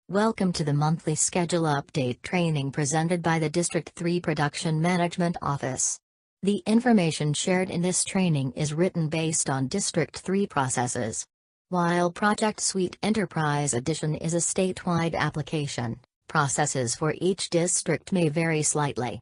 Welcome to the monthly schedule update training presented by the District 3 Production Management Office. The information shared in this training is written based on District 3 processes. While ProjectSuite Enterprise Edition is a statewide application, processes for each district may vary slightly.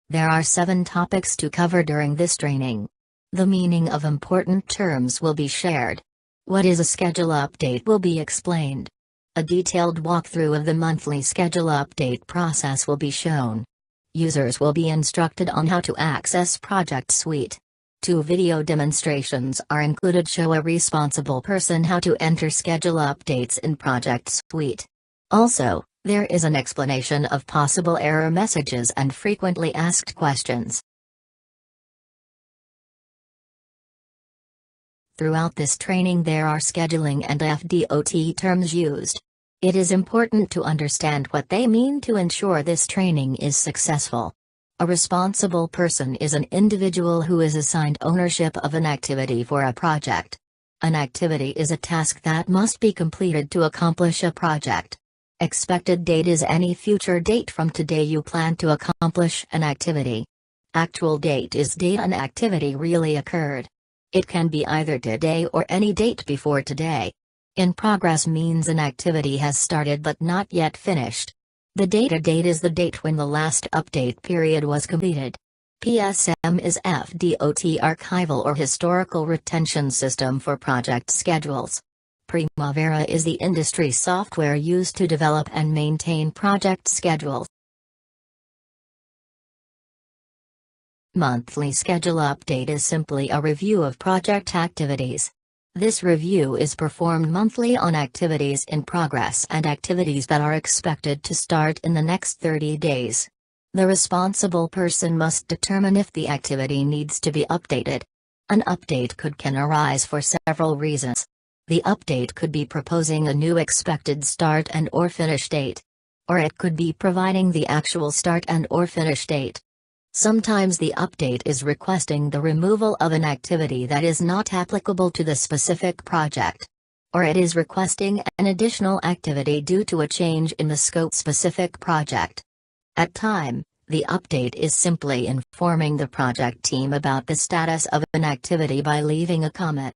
There are 7 topics to cover during this training. The meaning of important terms will be shared. What is a schedule update will be explained. A detailed walkthrough of the monthly schedule update process will be shown. Users will be instructed on how to access ProjectSuite. 2 video demonstrations are included show a responsible person how to enter schedule updates in ProjectSuite. Also, there is an explanation of possible error messages and frequently asked questions. Throughout this training there are scheduling and FDOT terms used. It is important to understand what they mean to ensure this training is successful. A responsible person is an individual who is assigned ownership of an activity for a project. An activity is a task that must be completed to accomplish a project. Expected date is any future date from today you plan to accomplish an activity. Actual date is date an activity really occurred. It can be either today or any date before today. In progress means an activity has started but not yet finished. The data date is the date when the last update period was completed. PSM is FDOT archival or historical retention system for project schedules. Primavera is the industry software used to develop and maintain project schedules. Monthly schedule update is simply a review of project activities. This review is performed monthly on activities in progress and activities that are expected to start in the next 30 days. The responsible person must determine if the activity needs to be updated. An update can arise for several reasons. The update could be proposing a new expected start and or finish date. Or it could be providing the actual start and or finish date. Sometimes the update is requesting the removal of an activity that is not applicable to the specific project. Or it is requesting an additional activity due to a change in the scope specific project. At time, the update is simply informing the project team about the status of an activity by leaving a comment.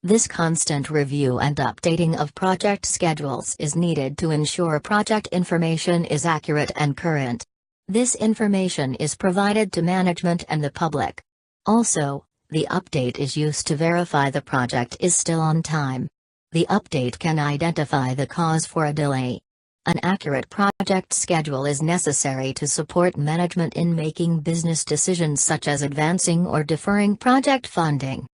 This constant review and updating of project schedules is needed to ensure project information is accurate and current. This information is provided to management and the public. Also, the update is used to verify the project is still on time. The update can identify the cause for a delay. An accurate project schedule is necessary to support management in making business decisions such as advancing or deferring project funding.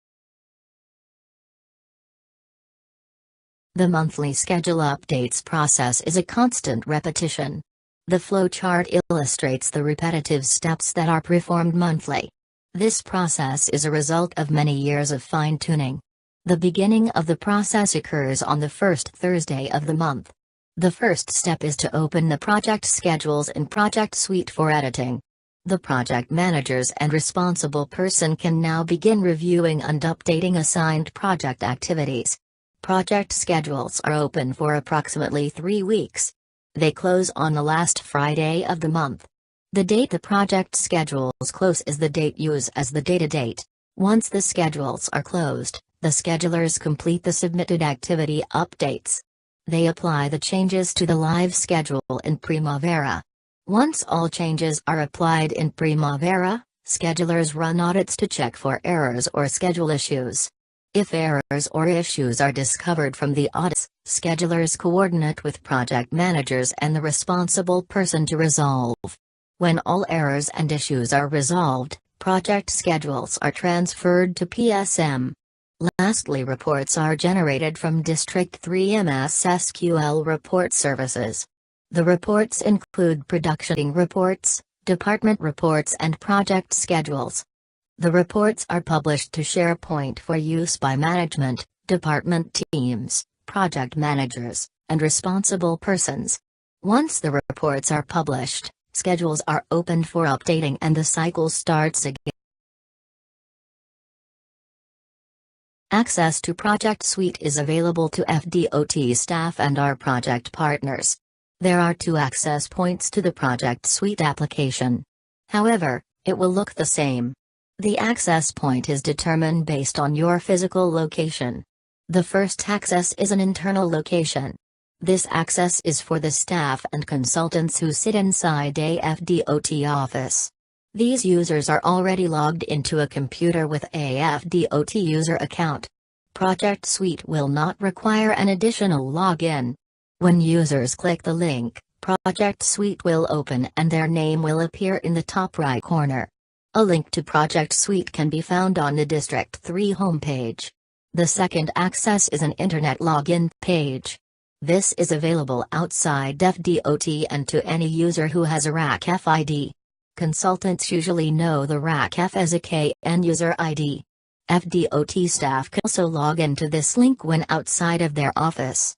The monthly schedule updates process is a constant repetition. The flowchart illustrates the repetitive steps that are performed monthly. This process is a result of many years of fine-tuning. The beginning of the process occurs on the first Thursday of the month. The first step is to open the project schedules in ProjectSuite for editing. The project managers and responsible person can now begin reviewing and updating assigned project activities. Project schedules are open for approximately 3 weeks. They close on the last Friday of the month. The date the project schedules close is the date used as the data date. Once the schedules are closed, the schedulers complete the submitted activity updates. They apply the changes to the live schedule in Primavera. Once all changes are applied in Primavera, schedulers run audits to check for errors or schedule issues. If errors or issues are discovered from the audits, schedulers coordinate with project managers and the responsible person to resolve. When all errors and issues are resolved, project schedules are transferred to PSM. Lastly, reports are generated from District 3 MS SQL report services. The reports include production reports, department reports and project schedules. The reports are published to SharePoint for use by management, department teams, project managers, and responsible persons. Once the reports are published, schedules are opened for updating and the cycle starts again. Access to ProjectSuite is available to FDOT staff and our project partners. There are 2 access points to the ProjectSuite application. However, it will look the same. The access point is determined based on your physical location. The first access is an internal location. This access is for the staff and consultants who sit inside a FDOT office. These users are already logged into a computer with a FDOT user account. ProjectSuite will not require an additional login. When users click the link, ProjectSuite will open and their name will appear in the top right corner. A link to ProjectSuite can be found on the District 3 homepage. The second access is an Internet login page. This is available outside FDOT and to any user who has a RACF ID. Consultants usually know the RACF as a KN user ID. FDOT staff can also log into this link when outside of their office.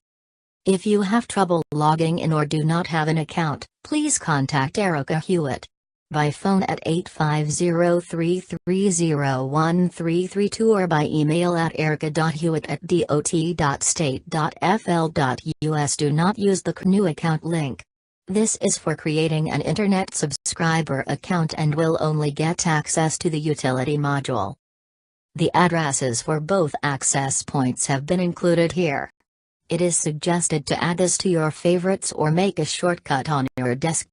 If you have trouble logging in or do not have an account, please contact Erica Hewitt by phone at 850-330-1332 or by email at erica.hewitt@dot.state.fl.us. Do not use the GNU account link. This is for creating an Internet subscriber account and will only get access to the utility module. The addresses for both access points have been included here. It is suggested to add this to your favorites or make a shortcut on your desk.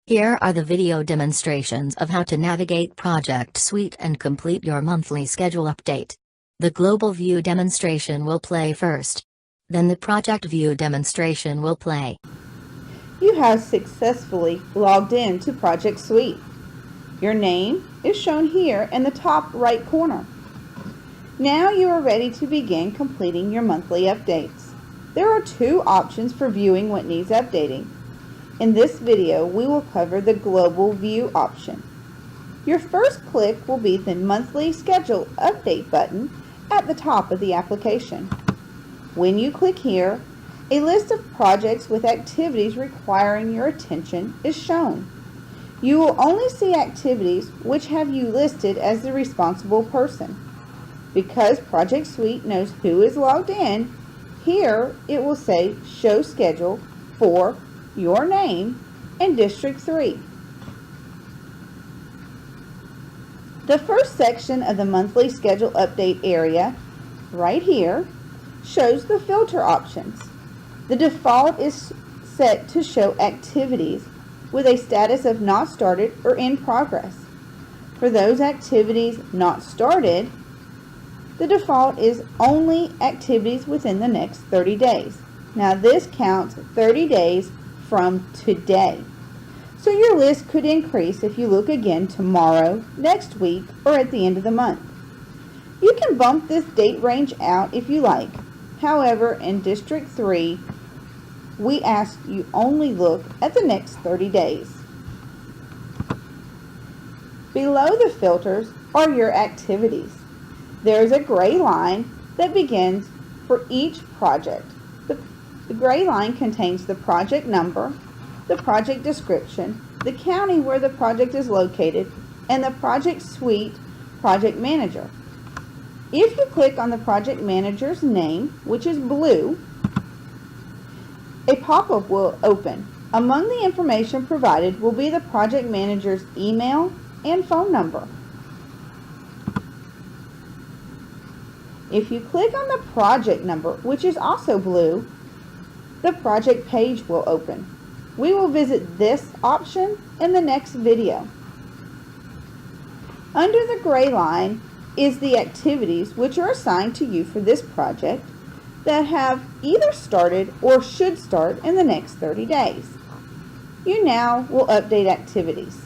Here are the video demonstrations of how to navigate ProjectSuite and complete your monthly schedule update. The Global View demonstration will play first. Then the Project View demonstration will play. You have successfully logged in to ProjectSuite. Your name is shown here in the top right corner. Now you are ready to begin completing your monthly updates. There are 2 options for viewing what needs updating. In this video, we will cover the Global View option. Your first click will be the Monthly Schedule Update button at the top of the application. When you click here, a list of projects with activities requiring your attention is shown. You will only see activities which have you listed as the responsible person. Because ProjectSuite knows who is logged in, here it will say Show Schedule for your name and District 3. The first section of the monthly schedule update area, right here, shows the filter options. The default is set to show activities with a status of not started or in progress. For those activities not started, the default is only activities within the next 30 days. Now this counts 30 days from today. So your list could increase if you look again tomorrow, next week, or at the end of the month. You can bump this date range out if you like. However, in District 3, we ask you only look at the next 30 days. Below the filters are your activities. There is a gray line that begins for each project. The gray line contains the project number, the project description, the county where the project is located, and the ProjectSuite project manager. If you click on the project manager's name, which is blue, a pop-up will open. Among the information provided will be the project manager's email and phone number. If you click on the project number, which is also blue, the project page will open. We will visit this option in the next video. Under the gray line is the activities which are assigned to you for this project that have either started or should start in the next 30 days. You now will update activities.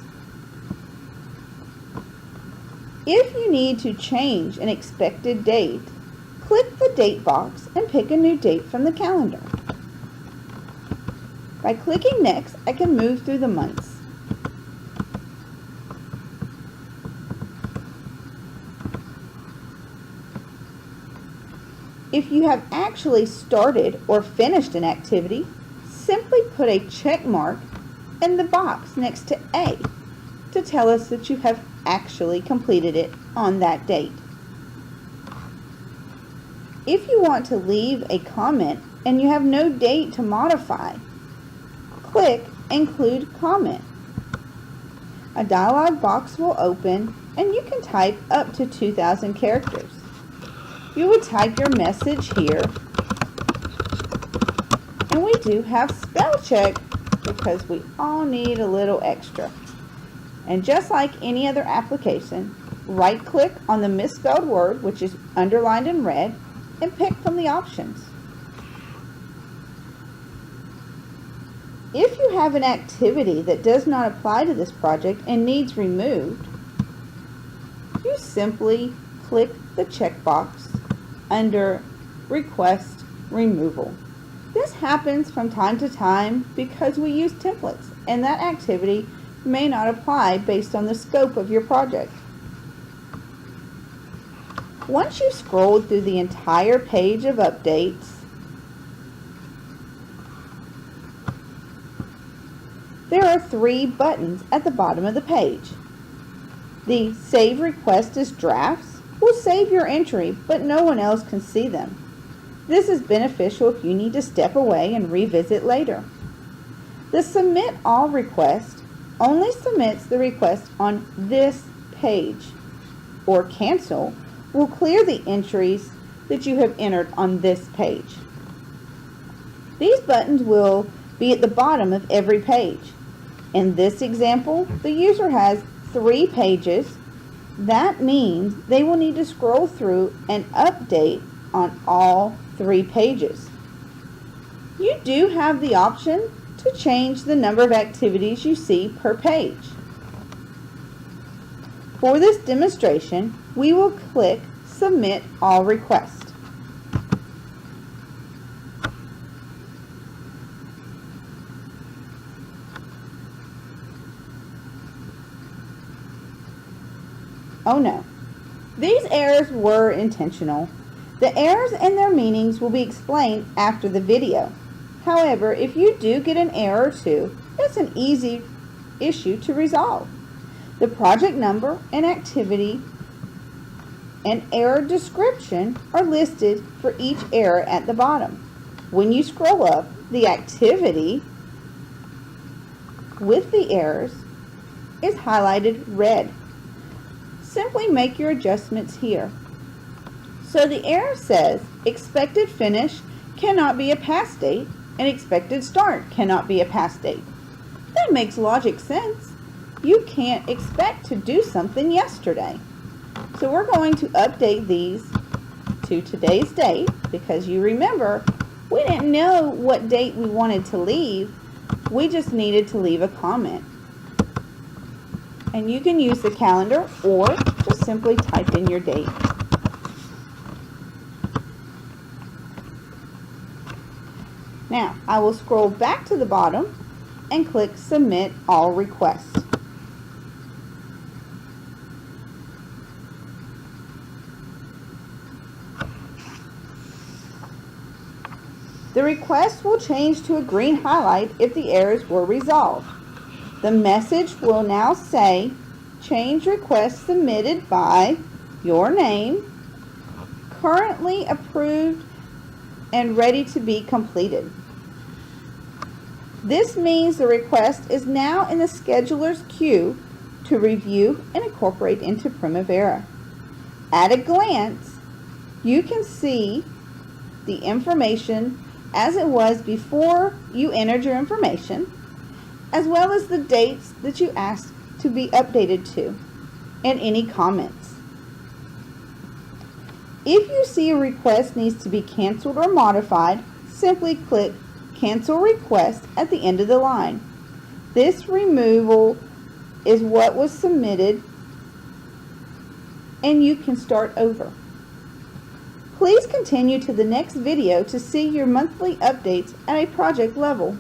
If you need to change an expected date, click the date box and pick a new date from the calendar. By clicking next, I can move through the months. If you have actually started or finished an activity, simply put a check mark in the box next to A to tell us that you have actually completed it on that date. If you want to leave a comment and you have no date to modify, click Include Comment. A dialog box will open and you can type up to 2,000 characters. You would type your message here, and we do have spell check because we all need a little extra. And just like any other application, right click on the misspelled word, which is underlined in red, and pick from the options. If you have an activity that does not apply to this project and needs removed, you simply click the checkbox under Request Removal. This happens from time to time because we use templates and that activity may not apply based on the scope of your project. Once you've scrolled through the entire page of updates, there are 3 buttons at the bottom of the page. The Save Request as Drafts will save your entry, but no one else can see them. This is beneficial if you need to step away and revisit later. The Submit All request only submits the request on this page, or Cancel will clear the entries that you have entered on this page. These buttons will be at the bottom of every page. In this example, the user has 3 pages. That means they will need to scroll through and update on all 3 pages. You do have the option to change the number of activities you see per page. For this demonstration, we will click Submit All Requests. Oh no, these errors were intentional. The errors and their meanings will be explained after the video. However, if you do get an error or two, that's an easy issue to resolve. The project number and activity and error description are listed for each error at the bottom. When you scroll up, the activity with the errors is highlighted red. Simply make your adjustments here. So the error says expected finish cannot be a past date and expected start cannot be a past date. That makes logic sense. You can't expect to do something yesterday. So we're going to update these to today's date because you remember we didn't know what date we wanted to leave. We just needed to leave a comment. And you can use the calendar or just simply type in your date. Now, I will scroll back to the bottom and click Submit All Requests. The request will change to a green highlight if the errors were resolved. The message will now say, change request submitted by your name, currently approved and ready to be completed. This means the request is now in the scheduler's queue to review and incorporate into Primavera. At a glance, you can see the information as it was before you entered your information, as well as the dates that you asked to be updated to, and any comments. If you see a request needs to be canceled or modified, simply click Cancel Request at the end of the line. This removal is what was submitted, and you can start over. Please continue to the next video to see your monthly updates at a project level.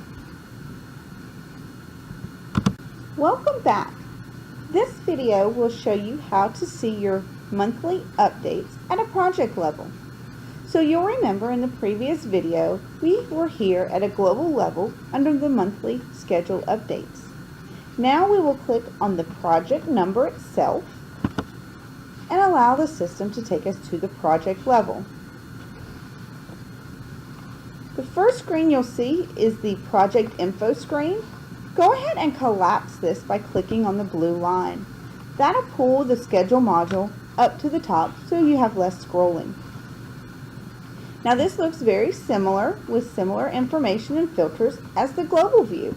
Welcome back. This video will show you how to see your monthly updates at a project level. So you'll remember in the previous video, we were here at a global level under the monthly schedule updates. Now we will click on the project number itself and allow the system to take us to the project level. The first screen you'll see is the project info screen. Go ahead and collapse this by clicking on the blue line. That'll pull the schedule module up to the top so you have less scrolling. Now this looks very similar with similar information and filters as the global view.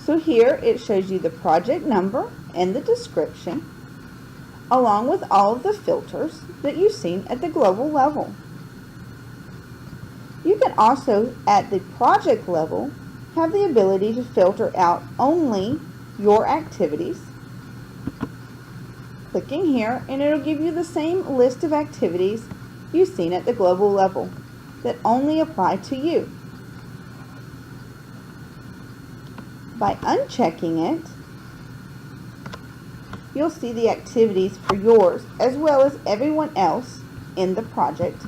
So here it shows you the project number and the description, along with all of the filters that you've seen at the global level. You can also, at the project level, have the ability to filter out only your activities. Clicking here, and it'll give you the same list of activities you've seen at the global level that only apply to you. By unchecking it, you'll see the activities for yours as well as everyone else in the project.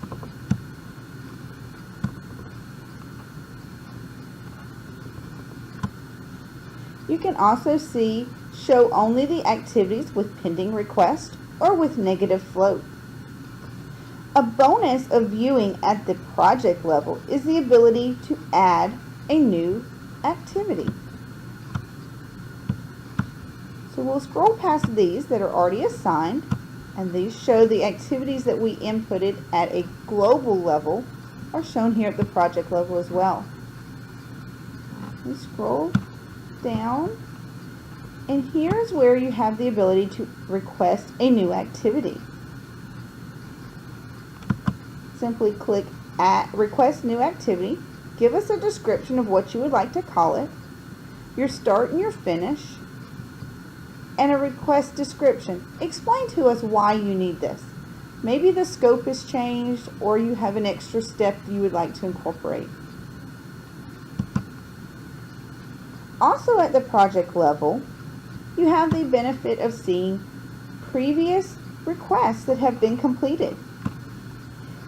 You can also see show only the activities with pending request or with negative float. A bonus of viewing at the project level is the ability to add a new activity. So we'll scroll past these that are already assigned, and these show the activities that we inputted at a global level are shown here at the project level as well. We scroll down, and here's where you have the ability to request a new activity. Simply click at Request New Activity, give us a description of what you would like to call it, your start and your finish, and a request description. Explain to us why you need this. Maybe the scope has changed or you have an extra step you would like to incorporate. Also at the project level, you have the benefit of seeing previous requests that have been completed.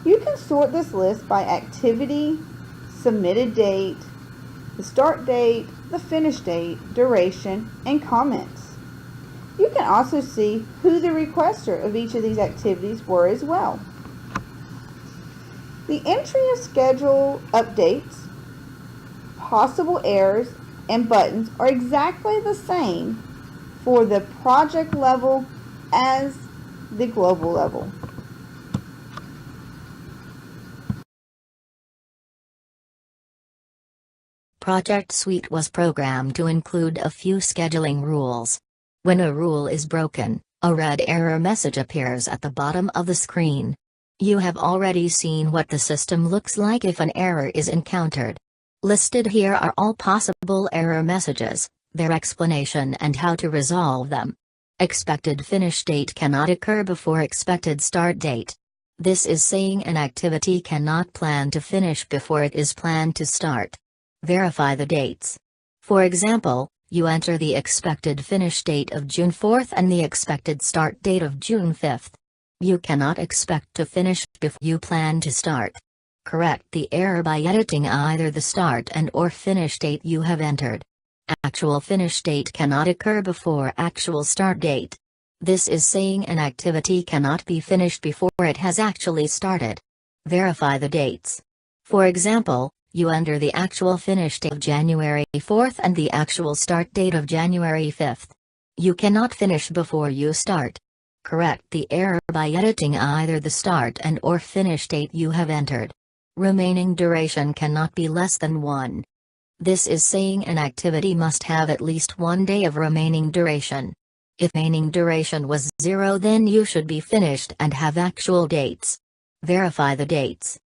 You can sort this list by activity, submitted date, the start date, the finish date, duration, and comments. You can also see who the requester of each of these activities were as well. The entry of schedule updates, possible errors, and buttons are exactly the same for the project level as the global level. ProjectSuite was programmed to include a few scheduling rules. When a rule is broken, a red error message appears at the bottom of the screen. You have already seen what the system looks like if an error is encountered. Listed here are all possible error messages, their explanation and how to resolve them. Expected finish date cannot occur before expected start date. This is saying an activity cannot plan to finish before it is planned to start. Verify the dates. For example, you enter the expected finish date of June 4th and the expected start date of June 5th. You cannot expect to finish before you plan to start. Correct the error by editing either the start and or finish date you have entered. Actual finish date cannot occur before actual start date. This is saying an activity cannot be finished before it has actually started. Verify the dates. For example, you enter the actual finish date of January 4th and the actual start date of January 5th. You cannot finish before you start. Correct the error by editing either the start and or finish date you have entered. Remaining duration cannot be less than 1. This is saying an activity must have at least 1 day of remaining duration. If remaining duration was 0, then you should be finished and have actual dates. Verify the dates.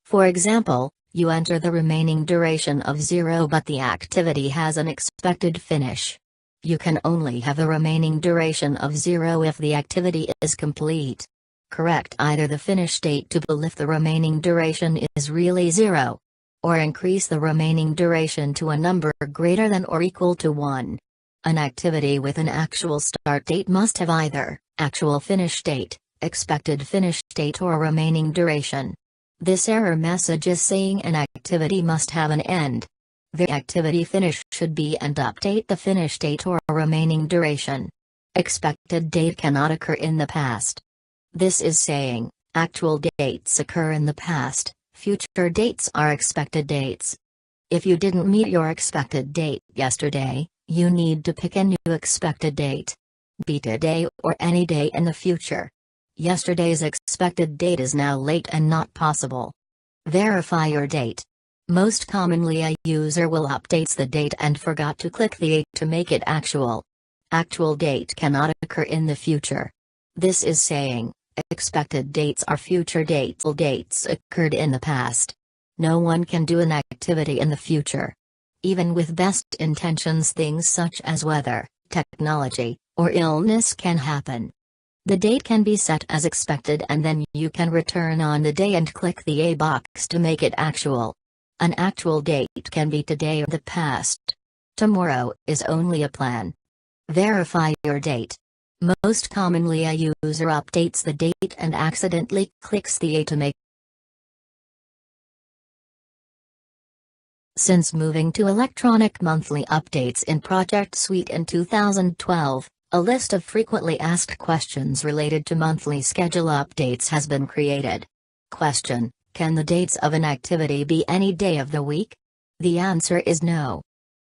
For example, you enter the remaining duration of 0 but the activity has an expected finish. You can only have a remaining duration of 0 if the activity is complete. Correct either the finish date to if the remaining duration is really 0. Or increase the remaining duration to a number greater than or equal to 1. An activity with an actual start date must have either actual finish date, expected finish date or remaining duration. This error message is saying an activity must have an end. The activity finish should be and update the finish date or remaining duration. Expected date cannot occur in the past. This is saying, actual dates occur in the past, future dates are expected dates. If you didn't meet your expected date yesterday, you need to pick a new expected date. Be today or any day in the future. Yesterday's expected date is now late and not possible. Verify your date. Most commonly a user will update the date and forgot to click the 8 to make it actual. Actual date cannot occur in the future. This is saying, expected dates are future dates. Dates occurred in the past. No one can do an activity in the future. Even with best intentions, things such as weather, technology, or illness can happen. The date can be set as expected and then you can return on the day and click the A box to make it actual. An actual date can be today or the past. Tomorrow is only a plan. Verify your date. Most commonly a user updates the date and accidentally clicks the A to make. Since moving to electronic monthly updates in ProjectSuite in 2012, a list of frequently asked questions related to monthly schedule updates has been created. Question: can the dates of an activity be any day of the week? The answer is no.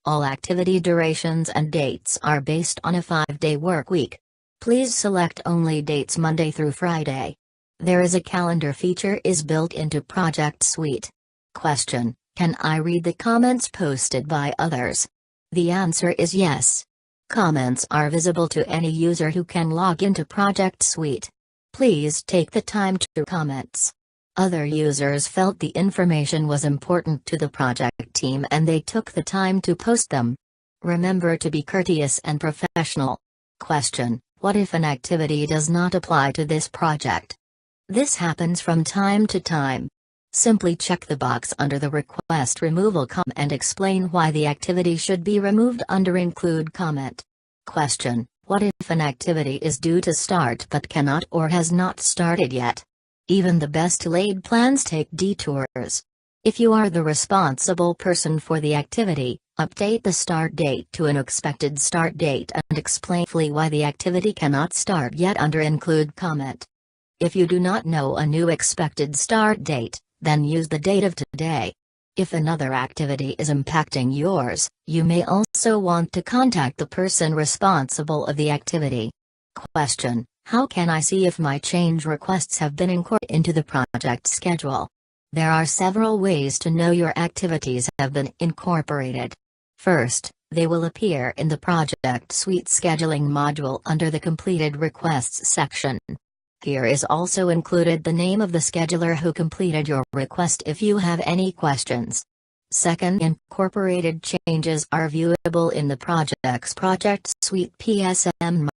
All activity durations and dates are based on a 5-day work week. Please select only dates Monday through Friday. There is a calendar feature is built into ProjectSuite. Question: can I read the comments posted by others? The answer is yes. Comments are visible to any user who can log into ProjectSuite. Please take the time to read comments. Other users felt the information was important to the project team and they took the time to post them. Remember to be courteous and professional. Question: what if an activity does not apply to this project? This happens from time to time. Simply check the box under the Request Removal comment and explain why the activity should be removed under Include comment. Question: what if an activity is due to start but cannot or has not started yet? Even the best laid plans take detours. If you are the responsible person for the activity, update the start date to an expected start date and explain fully why the activity cannot start yet under Include comment. If you do not know a new expected start date, then use the date of today. If another activity is impacting yours, you may also want to contact the person responsible of the activity. Question: how can I see if my change requests have been incorporated into the project schedule? There are several ways to know your activities have been incorporated. First, they will appear in the ProjectSuite scheduling module under the Completed Requests section. Here is also included the name of the scheduler who completed your request if you have any questions. Second, incorporated changes are viewable in the ProjectSuite PSM.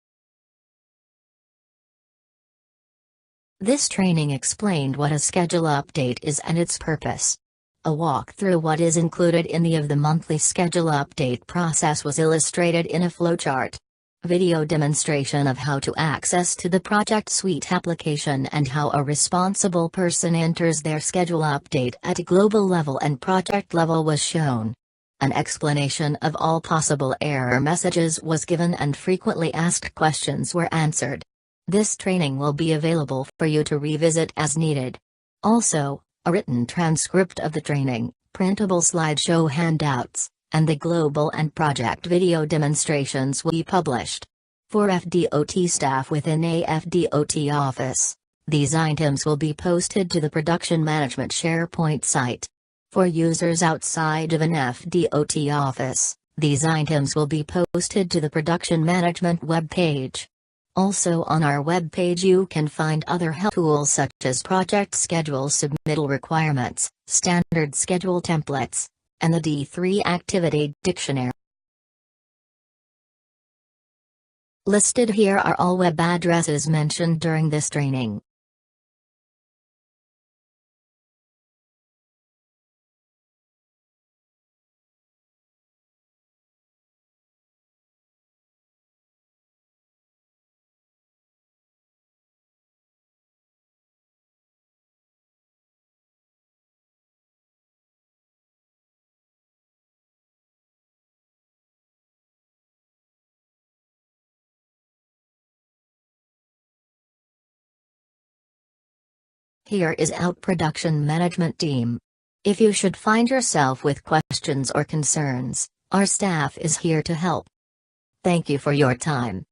This training explained what a schedule update is and its purpose. A walkthrough what is included in the monthly schedule update process was illustrated in a flowchart. Video demonstration of how to access to the ProjectSuite application and how a responsible person enters their schedule update at a global level and project level was shown. An explanation of all possible error messages was given and frequently asked questions were answered. This training will be available for you to revisit as needed. Also, a written transcript of the training, printable slideshow handouts, and the global and project video demonstrations will be published. For FDOT staff within a FDOT office, these items will be posted to the Production Management SharePoint site. For users outside of an FDOT office, these items will be posted to the Production Management web page. Also on our web page you can find other help tools such as project schedule submittal requirements, standard schedule templates, and the D3 Activity Dictionary. Listed here are all web addresses mentioned during this training. Here is Out Production Management Team. If you should find yourself with questions or concerns, our staff is here to help. Thank you for your time.